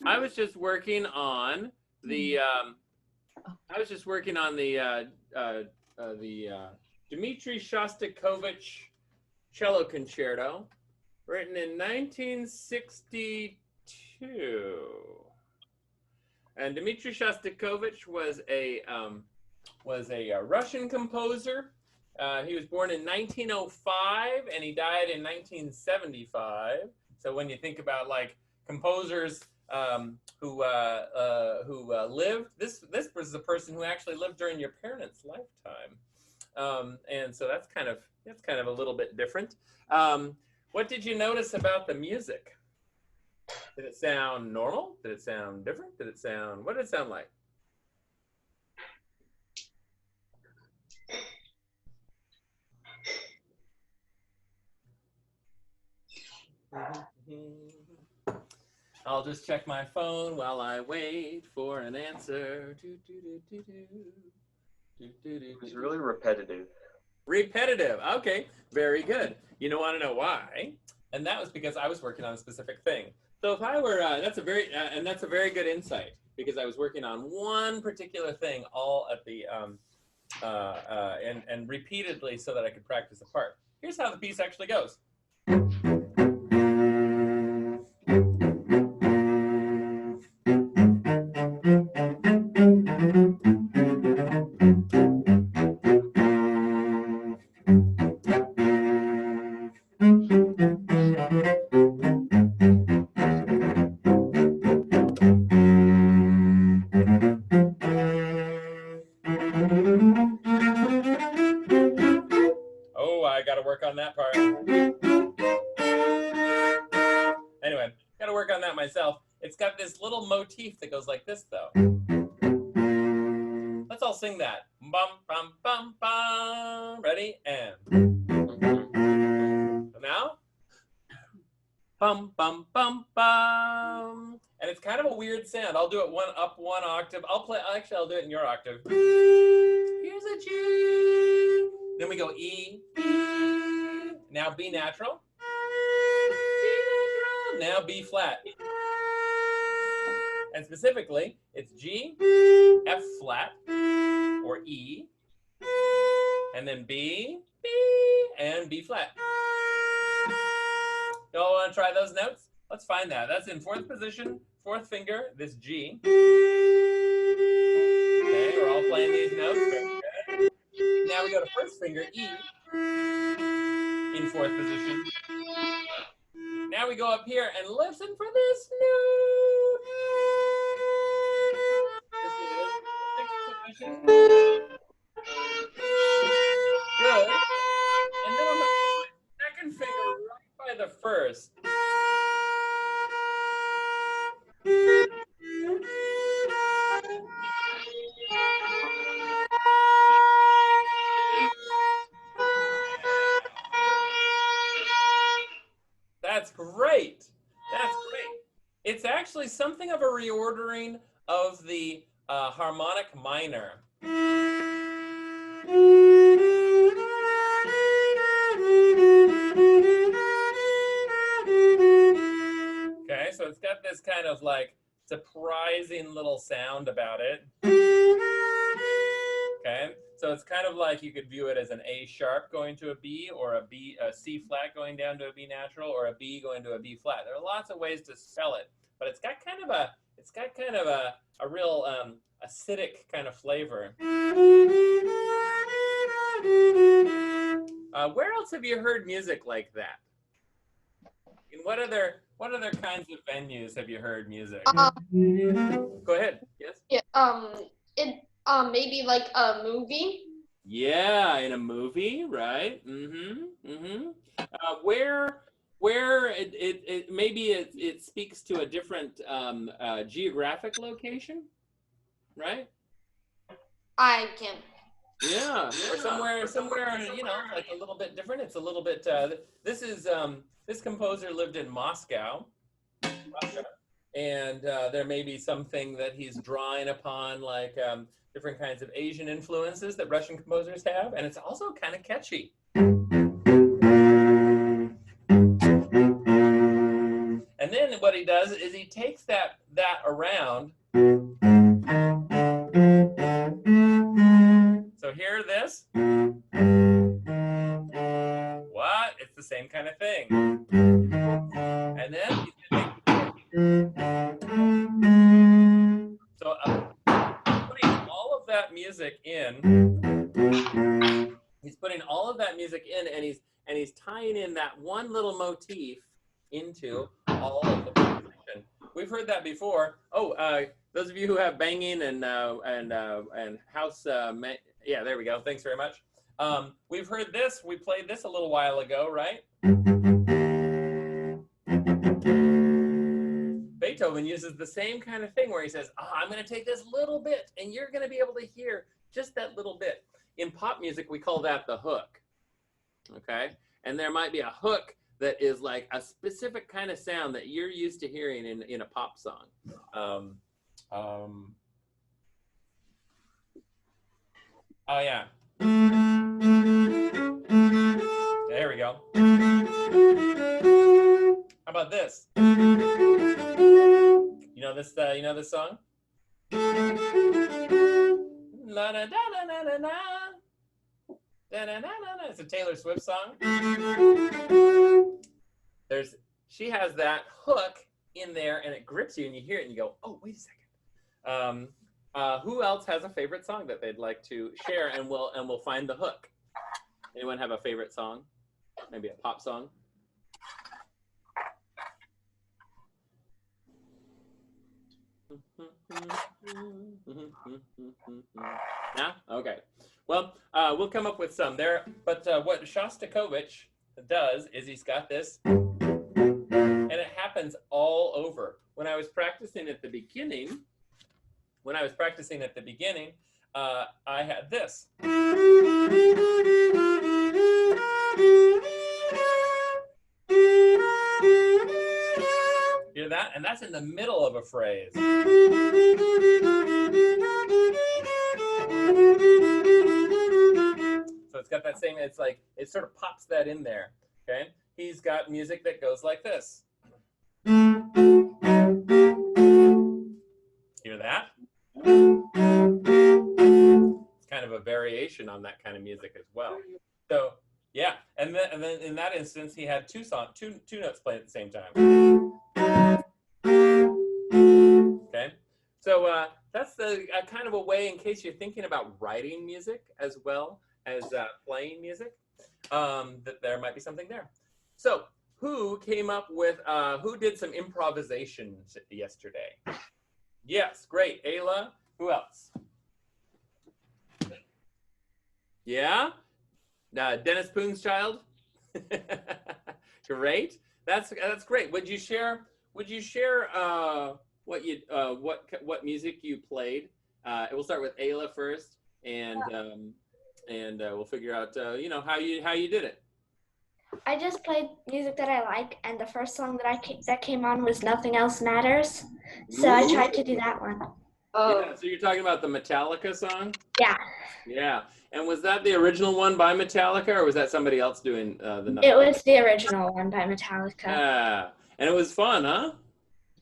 I was just working on the Dmitri Shostakovich cello concerto, written in 1962. And Dmitri Shostakovich was a Russian composer. He was born in 1905 and he died in 1975. So when you think about like composers who lived, this was the person who actually lived during your parents' lifetime, and so that's kind of a little bit different. What did you notice about the music? Did it sound normal? Did it sound different? What did it sound like? I'll just check my phone while I wait for an answer. It was really repetitive. Repetitive. Okay, very good. You don't want to know why? And that was because I was working on a specific thing. So if I were, that's a very good insight, because I was working on one particular thing all at the, and repeatedly so that I could practice the part. Here's how the piece actually goes. Oh, I got to work on that part. Anyway, got to work on that myself. It's got this little motif that goes like this, though. Let's all sing that. Bum, bum, bum, bum. Ready? And. So now. Bum, bum, bum, bum. And it's kind of a weird sound. I'll do it one octave. I'll do it in your octave. Here's a G. Then we go E. Now B natural. Now B flat. And specifically, it's G, F flat, or E, and then B, and B flat. Y'all want to try those notes? Let's find that. That's in fourth position, fourth finger, this G. Okay, we're all playing these notes. Very good. Now we go to first finger, E, in fourth position. Now we go up here and listen for this note. This is sixth position. Good. And then on the second finger, right by the first. That's great. That's great. It's actually something of a reordering of the harmonic minor. Okay, so it's got this kind of like surprising little sound about it. Okay, so it's kind of like you could view it as an A sharp going to a B, or a C flat going down to a B natural, or a B going to a B flat. There are lots of ways to spell it, but it's got kind of a real acidic kind of flavor. Where else have you heard music like that? In what other kinds of venues have you heard music? Go ahead. Yes. Yeah. Maybe like a movie. Yeah, in a movie, right? Where it maybe it speaks to a different geographic location, right? I can. Yeah, or somewhere, you know, like a little bit different. It's a little bit. This composer lived in Moscow, Russia, and there may be something that he's drawing upon, like different kinds of Asian influences that Russian composers have, and it's also kind of catchy. And then then what he does is he takes that around. So hear this. What? It's the same kind of thing. And then he's going to make. So putting all of that music in. He's putting all of that music in, and he's tying in that one little motif into all of the composition. We've heard that before. Oh, those of you who have banging and house, yeah, there we go. Thanks very much. We've heard this. We played this a little while ago, right? Beethoven uses the same kind of thing where he says, I'm going to take this little bit, and you're going to be able to hear just that little bit. In pop music, we call that the hook, okay? And there might be a hook that is like a specific kind of sound that you're used to hearing in a pop song. Oh, yeah. There we go. How about this? You know this song? La da da da da da da. It's a Taylor Swift song. She has that hook in there, and it grips you, and you hear it, and you go, "Oh, wait a second." Who else has a favorite song that they'd like to share, and we'll find the hook? Anyone have a favorite song? Maybe a pop song. Yeah? Okay. Well, we'll come up with some there. But what Shostakovich does is he's got this, and it happens all over. When I was practicing at the beginning, I had this. Hear that? And that's in the middle of a phrase. So it's got that same, it's like, it sort of pops that in there, okay? He's got music that goes like this. Hear that? It's kind of a variation on that kind of music as well. So, yeah, and then in that instance, he had two notes playing at the same time. Okay, so that's the kind of a way, in case you're thinking about writing music as well as playing music, that there might be something there. So who came up with, who did some improvisations yesterday? Yes, great. Ayla, who else? Yeah? Dennis Poon's child? Great. That's great. Would you share what music you played? We'll start with Ayla first, and we'll figure out how you did it. I just played music that I like, and the first song that came on was "Nothing Else Matters," so I tried to do that one. Oh. Yeah, so you're talking about the Metallica song? Yeah. Yeah. And was that the original one by Metallica, or was that somebody else doing the? It was the original one by Metallica. Yeah. And it was fun, huh?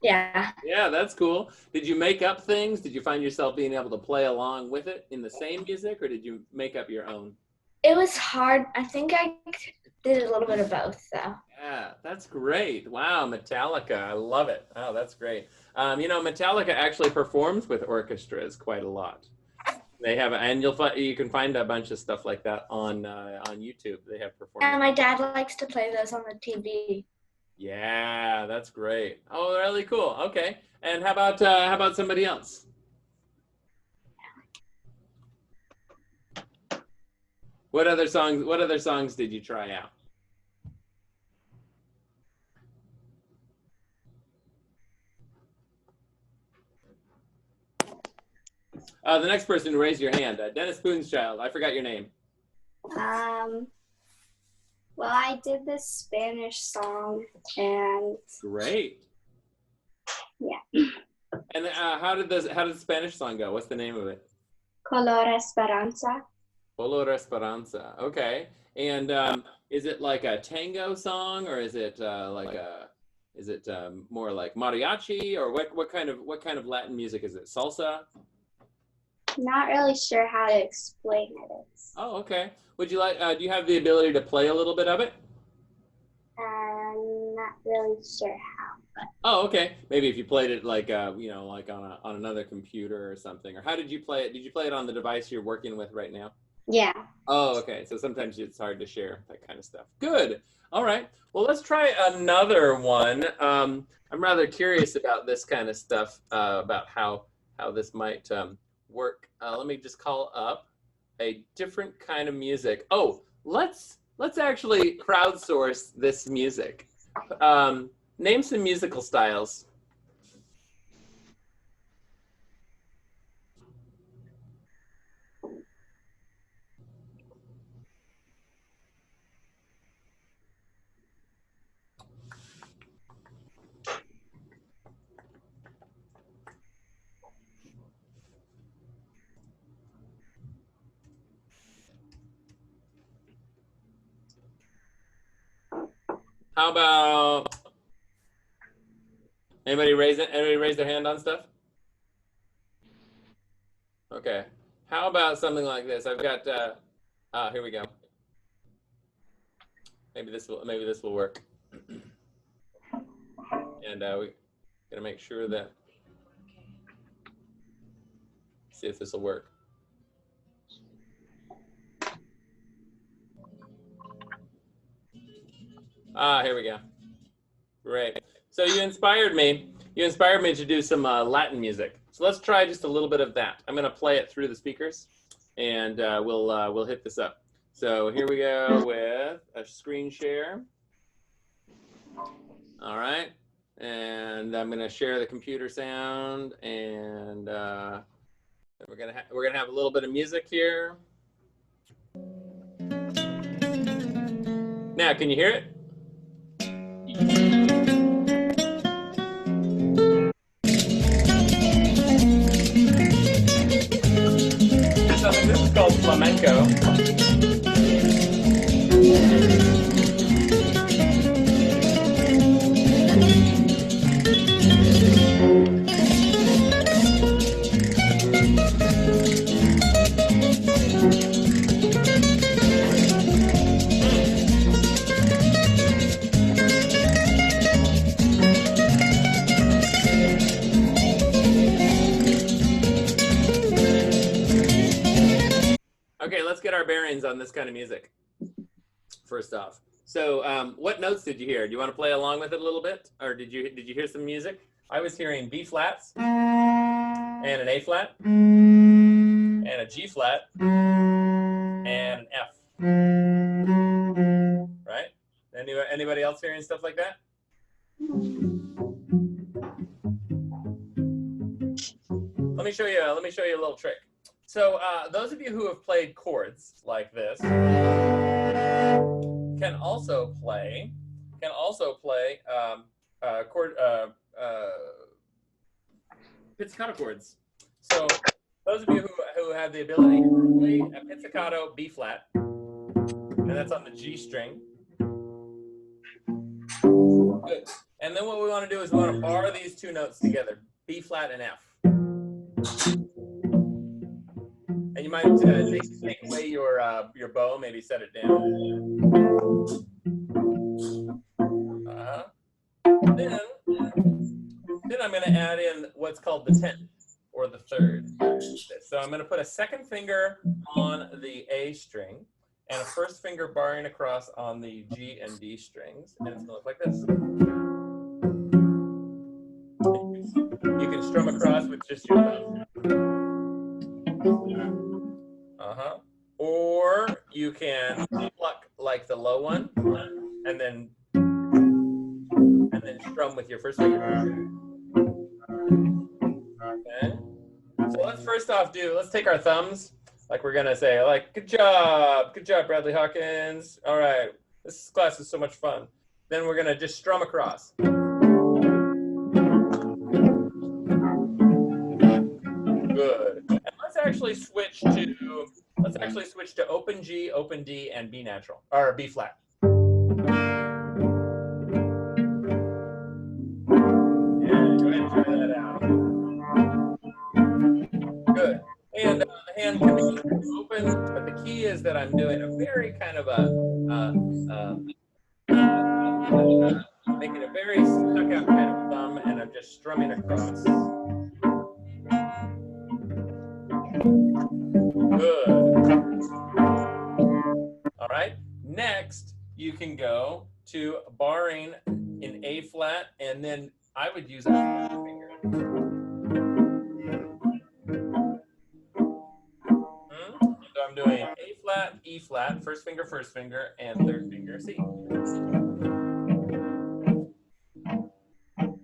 Yeah. Yeah, that's cool. Did you make up things? Did you find yourself being able to play along with it in the same music, or did you make up your own? It was hard. I think I did a little bit of both, though. Yeah, that's great. Wow, Metallica. I love it. Oh, that's great. Metallica actually performs with orchestras quite a lot. They have, and you can find a bunch of stuff like that on YouTube. They have performances. And my dad likes to play those on the TV. Yeah, that's great. Oh, really cool. Okay. And how about somebody else? What other songs did you try out? The next person to raise your hand, Dennis Poon's child. I forgot your name. Well, I did this Spanish song, and Great. yeah. And how did the Spanish song go? What's the name of it? Color Esperanza. Color Esperanza. Okay. And is it like a tango song, or is it like a Is it more like mariachi, or what kind of Latin music is it? Salsa? Not really sure how to explain it. Oh, okay. Would you like? Do you have the ability to play a little bit of it? I'm not really sure how. Oh, okay. Maybe if you played it like like on another computer or something. Or how did you play it? Did you play it on the device you're working with right now? Yeah. Oh, okay. So sometimes it's hard to share that kind of stuff. Good. All right. Well, let's try another one. I'm rather curious about this kind of stuff, about how this might work. Let me just call up a different kind of music. Oh, let's actually crowdsource this music. Name some musical styles. How about anybody raise their hand on stuff? Okay. How about something like this? I've got here we go. Maybe this will work. And we're gonna make sure that, see if this will work. Here we go. Great. So you inspired me. You inspired me to do some Latin music. So let's try just a little bit of that. I'm going to play it through the speakers, and we'll hit this up. So here we go with a screen share. All right, and I'm going to share the computer sound, and we're gonna have a little bit of music here. Now, can you hear it? This is called flamenco. Okay, let's get our bearings on this kind of music. First off, so what notes did you hear? Do you want to play along with it a little bit, or did you hear some music? I was hearing B flats and an A flat and a G flat and an F. Right? Anybody else hearing stuff like that? Let me show you a little trick. So those of you who have played chords like this can also play pizzicato chords. So those of you who have the ability to play a pizzicato B flat, and that's on the G string. Good. And then what we want to do is we want to bar these two notes together, B flat and F. And you might take away your bow, maybe set it down. Then I'm going to add in what's called the 10th or the third. So I'm going to put a second finger on the A string and a first finger barring across on the G and D strings, and it's going to look like this. You can strum across with just your thumb. Or you can pluck like the low one, and then strum with your first finger. Okay. So let's take our thumbs, like we're gonna say, like, good job, Bradley Hawkins. All right, this class is so much fun. Then we're gonna just strum across. Good. And let's actually switch to open G, open D, and B natural, or B flat. can be open, but the key is that I'm doing a very kind of making a very stuck out kind of thumb, and I'm just strumming across. Good. All right. Next, you can go to barring in A flat, and then I would use a third finger. So I'm doing A flat, E flat, first finger, and third finger, C.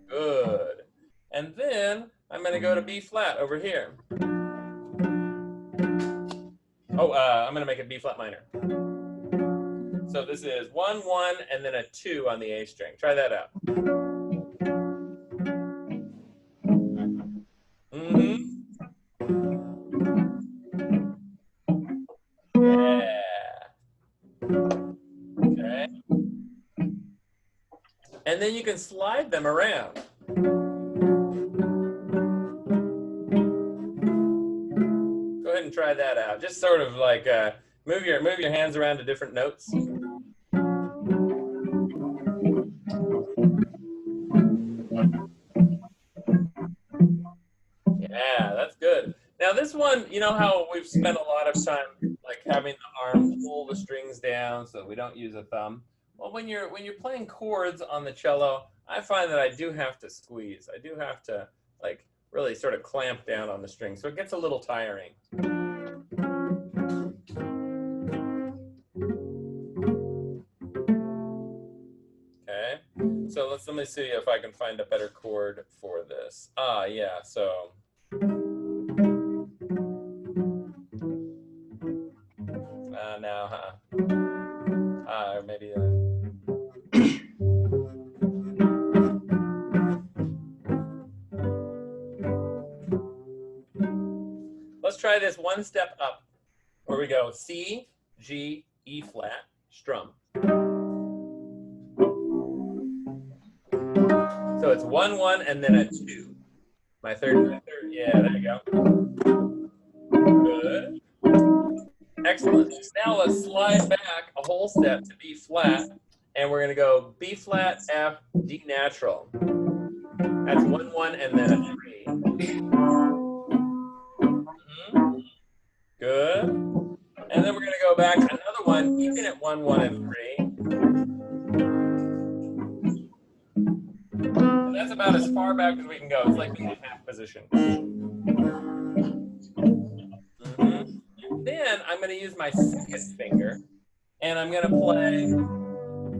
Good. And then I'm going to go to B flat over here. Oh, I'm going to make it B flat minor. So this is 1, 1, and then a 2 on the A string. Try that out. Yeah. Okay. And then you can slide them around. Go ahead and try that out. Just sort of like move your hands around to different notes. Yeah, that's good. Now this one, you know how we've spent a lot of time like having the arm pull the strings down so we don't use a thumb. Well, when you're playing chords on the cello, I find that I do have to squeeze. I do have to like really sort of clamp down on the string, so it gets a little tiring. Okay, so let me see if I can find a better chord for this. Ah, yeah, so. Now, maybe. Let's try this one step up, where we go C, G, E flat, strum. So it's 1, 1, and then a 2. My third, yeah, there you go. Good. Excellent. Now let's slide back a whole step to B flat, and we're going to go B flat, F, D natural. That's 1, 1, and then a 3. Good. And then we're going to go back another one, keeping it 1, 1, and 3. And that's about as far back as we can go. It's like in a half position. Then I'm going to use my second finger, and I'm going to play, and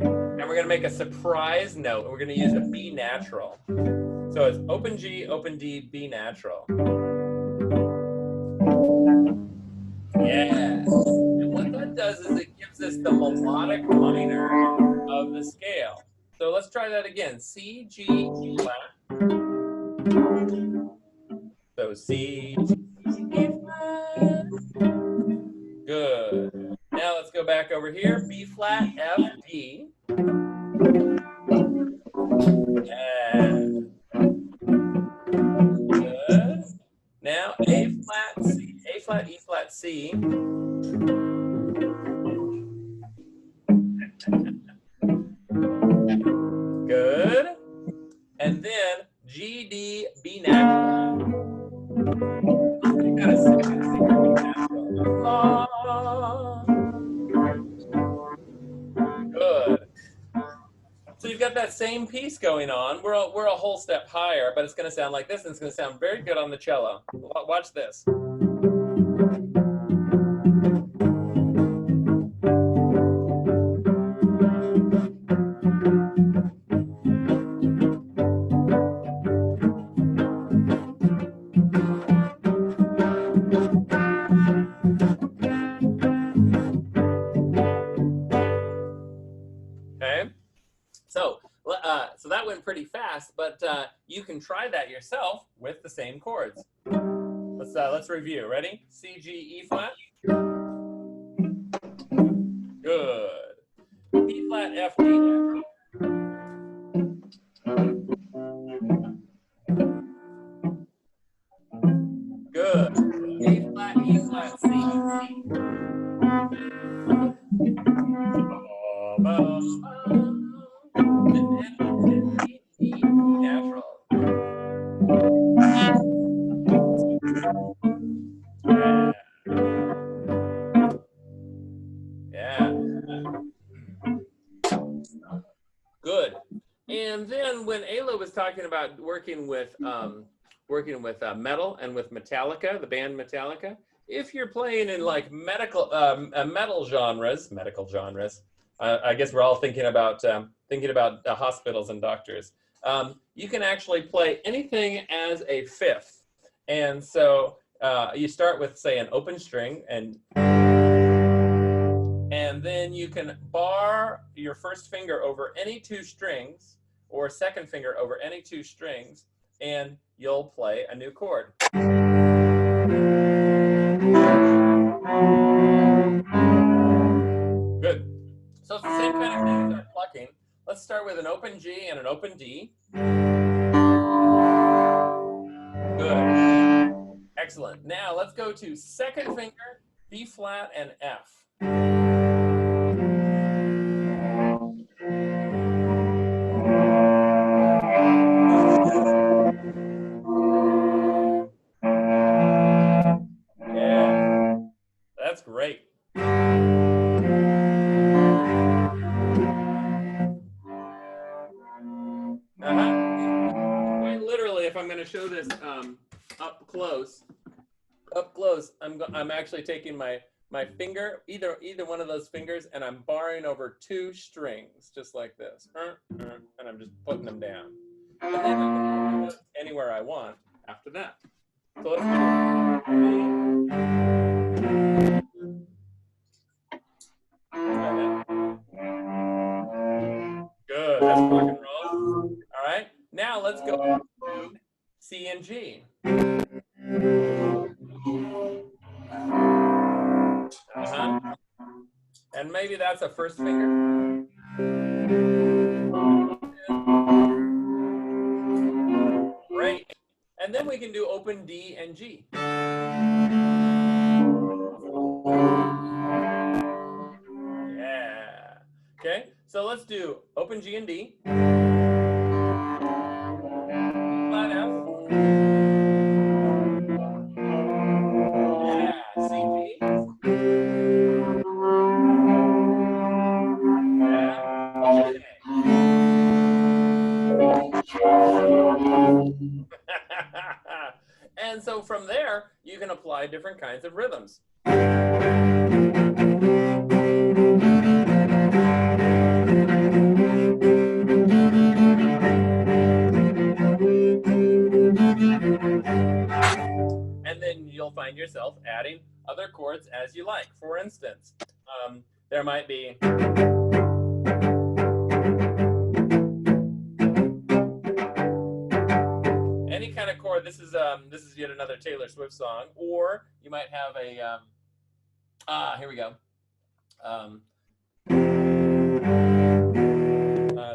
we're going to make a surprise note. We're going to use a B natural. So it's open G, open D, B natural. Yeah. And what that does is it gives us the melodic minor of the scale. So let's try that again. C, G, E flat. So C, G, E flat. Good. Now let's go back over here. B flat, F, D. Yeah. Good. Now A flat, C, A flat, E flat, C. Good. And then G, D, B natural. You got a second finger B natural. Good. So you've got that same piece going on. We're a whole step higher, but it's going to sound like this, and it's going to sound very good on the cello. Watch this. Okay. So that went pretty fast, but you can try that yourself with the same chords. Let's review. Ready? C, G, E flat. Good. E flat, F, D natural. Good. A flat, E flat, C. Yeah. Good. And then when Ayla was talking about working with metal and with Metallica, the band Metallica, if you're playing in like medical medical genres, I guess we're all thinking about hospitals and doctors. You can actually play anything as a fifth, and so you start with, say, an open string, and then you can bar your first finger over any two strings, or second finger over any two strings, and you'll play a new chord. Good. So it's the same kind of thing as our plucking. Let's start with an open G and an open D. Good. Excellent. Now let's go to second finger, B flat, and F. Yeah, that's great. Quite literally, if I'm going to show this up close, I'm actually taking my finger, either one of those fingers, and I'm barring over two strings, just like this, and I'm just putting them down. And then I can put anywhere I want after that. So let's do it. Good, that's rock and roll. All right, now let's go to C and G. And maybe that's a first finger. Great. And then we can do open D and G. Yeah. Okay, so let's do open G and D. Flat F. Yeah, C, G. And so from there, you can apply different kinds of rhythms. And then you'll find yourself adding other chords as you like. For instance, there might be any kind of chord. This is yet another Taylor Swift song. Or you might have a here we go.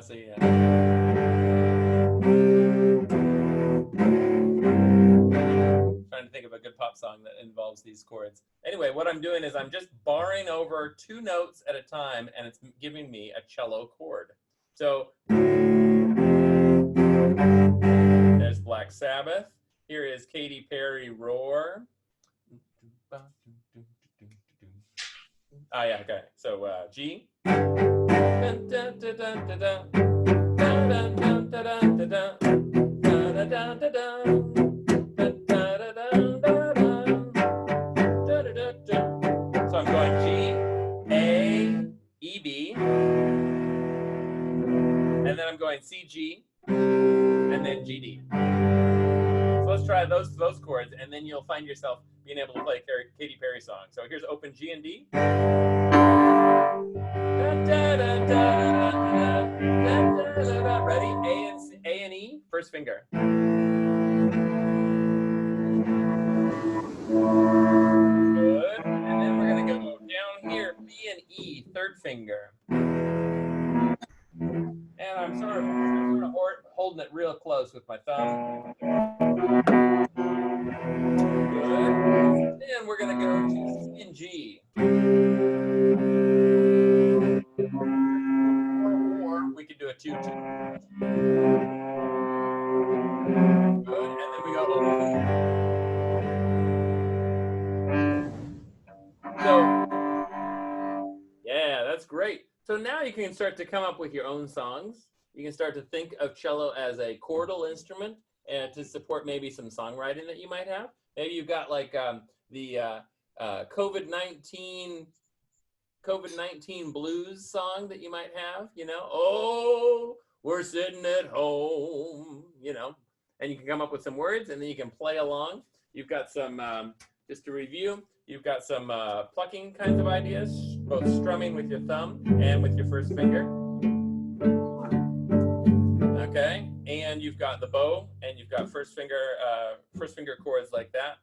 So yeah. Trying to think of a good pop song that involves these chords. Anyway, what I'm doing is I'm just barring over two notes at a time, and it's giving me a cello chord. So there's Black Sabbath. Here is Katy Perry, Roar. Yeah, okay. So G. So I'm going G, A, E, B, and then I'm going C, G, and then G, D. So let's try those chords, and then you'll find yourself being able to play Katy Perry song. So here's open G and D. Ready? A and E, first finger. Good. And then we're going to go down here, B and E, third finger. And I'm sort of holding it real close with my thumb. Good. Then we're going to go to C and G. Or we could do a 2-2. Good. And then we go over. That's great. So now you can start to come up with your own songs. You can start to think of cello as a chordal instrument and to support maybe some songwriting that you might have. Maybe you've got like the COVID-19 blues song that you might have, you know, oh, we're sitting at home, you know, and you can come up with some words and then you can play along. You've got some, just to review, you've got some plucking kinds of ideas, both strumming with your thumb and with your first finger. Okay, and you've got the bow and you've got first finger chords like that.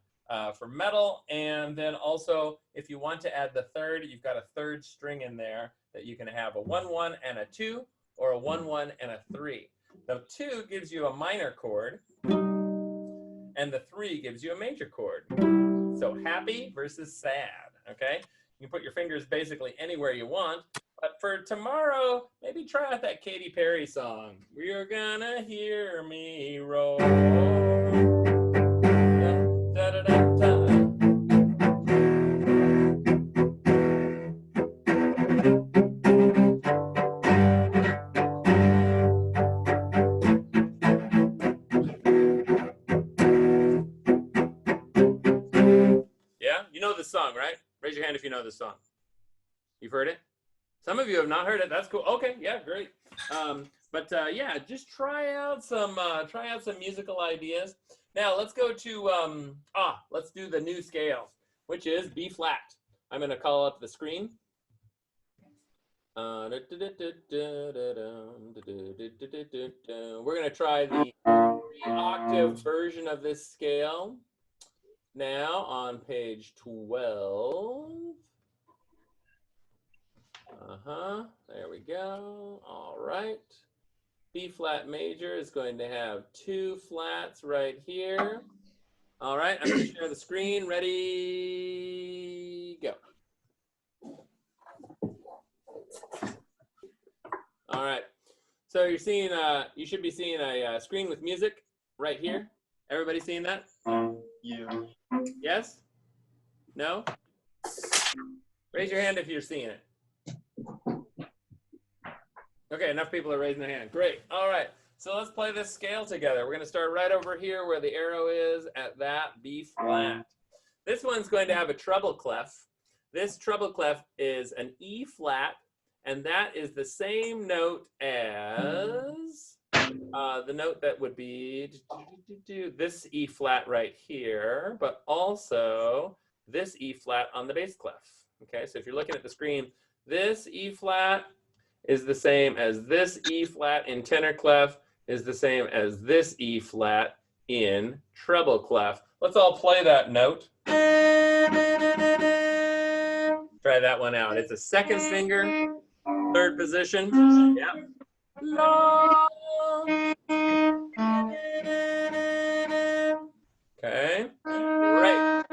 For metal, and then also if you want to add the third, you've got a third string in there that you can have a 1-1 and a 2 or a 1-1 and a 3. The 2 gives you a minor chord and the 3 gives you a major chord. So happy versus sad, okay? You can put your fingers basically anywhere you want, but for tomorrow, maybe try out that Katy Perry song. You're gonna hear me roll. Da, da, da, da. Yeah, you know the song, right? Raise your hand if you know the song. You've heard it? Some of you have not heard it. That's cool. Okay, yeah, great. Yeah, just try out some musical ideas. Now let's go to let's do the new scale, which is B flat. I'm going to call up the screen. We're going to try the 3-octave version of this scale now on page 12. There we go. All right. B flat major is going to have 2 flats right here. All right, I'm going to share the screen. Ready, go. All right. So you're seeing, you should be seeing a screen with music right here. Everybody seeing that? Yeah. Yes? No? Raise your hand if you're seeing it. Okay, enough people are raising their hand. Great. All right. So let's play this scale together. We're going to start right over here where the arrow is at that B flat. This one's going to have a treble clef. This treble clef is an E flat, and that is the same note as the note that would be this E flat right here, but also this E flat on the bass clef. Okay, so if you're looking at the screen, this E flat is the same as this E flat in tenor clef, is the same as this E flat in treble clef. Let's all play that note. Try that one out. It's a second finger, third position. Yeah. La. Okay, great.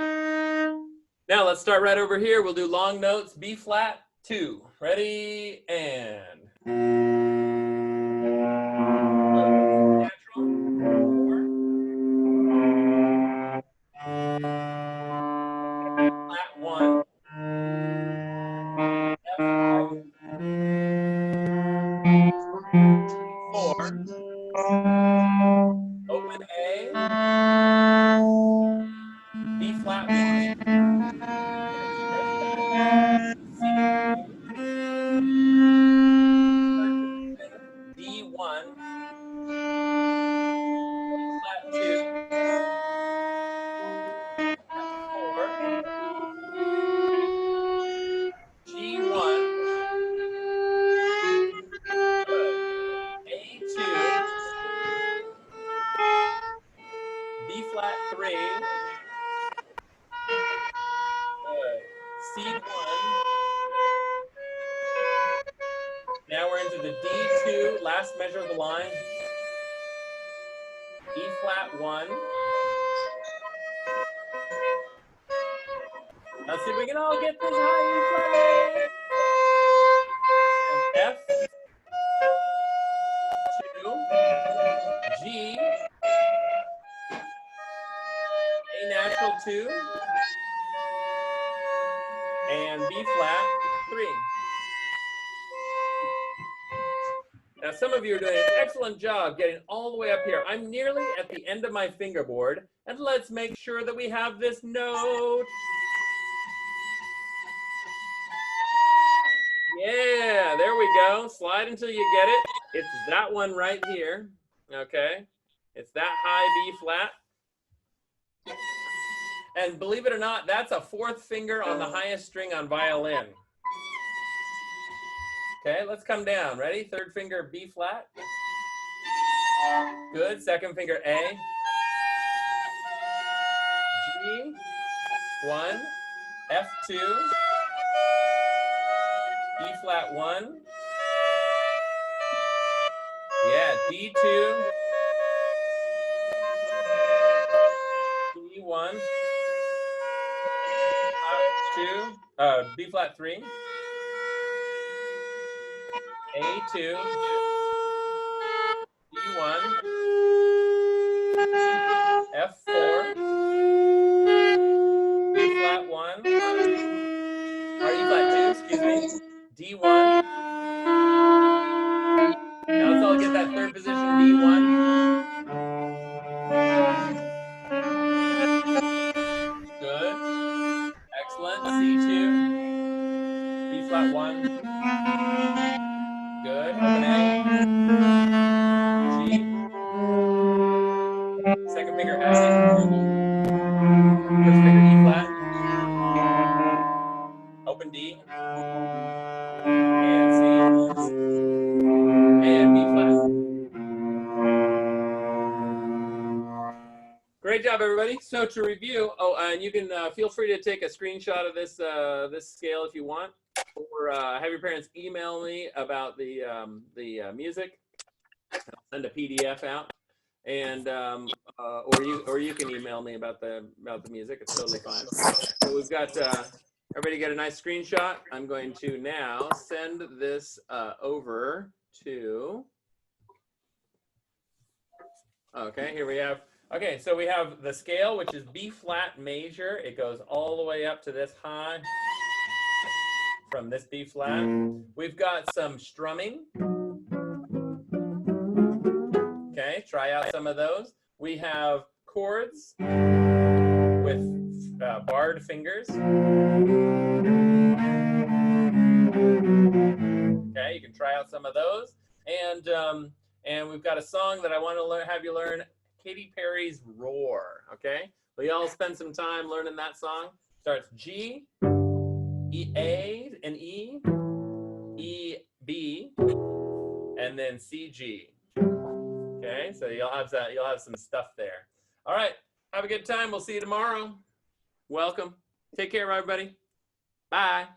Now let's start right over here. We'll do long notes, B flat, 2. Ready, and natural, 4. Flat 1. F5. 4. Open A. B flat 1. C. D1. Flat 2. F4. G1. Good. A2. B flat 3. Good. C1. Now we're into the D2, last measure of the line. E flat 1. Let's see if we can all get this high E flat. F 2, G, A natural 2, and B flat 3. Now, some of you are doing an excellent job getting all the way up here. I'm nearly at the end of my fingerboard, and let's make sure that we have this note. Yeah, there we go. Slide until you get it. It's that one right here, okay? It's that high B flat. And believe it or not, that's a fourth finger on the highest string on violin. Okay, let's come down. Ready? Third finger B flat. Good. Second finger A. G. 1. F2. E flat 1. Yeah, D2. D1. B flat 3. A2. D1. F4. B flat 1. Or E flat 2, excuse me. D1. Now let's all get that third position, D1. Good. Excellent. C2. B flat 1. Good. Open A. G. Second finger A. First finger E flat. Open D. And C. And B flat. Great job, everybody. So to review, and you can feel free to take a screenshot of this this scale if you want, or have your parents email me about the music. I'll send a PDF out, and or you can email me about the music. It's totally fine. So we've got everybody get a nice screenshot. I'm going to now send this over to. Okay, here we have. Okay, so we have the scale, which is B flat major. It goes all the way up to this high from this B flat. We've got some strumming. Okay, try out some of those. We have chords with barred fingers. Okay, you can try out some of those. And we've got a song that I want to have you learn. Katy Perry's Roar, okay? We all spend some time learning that song. Starts G, E, A, and E, E, B, and then C, G. Okay, so you'll have some stuff there. All right, have a good time. We'll see you tomorrow. Welcome. Take care, everybody. Bye.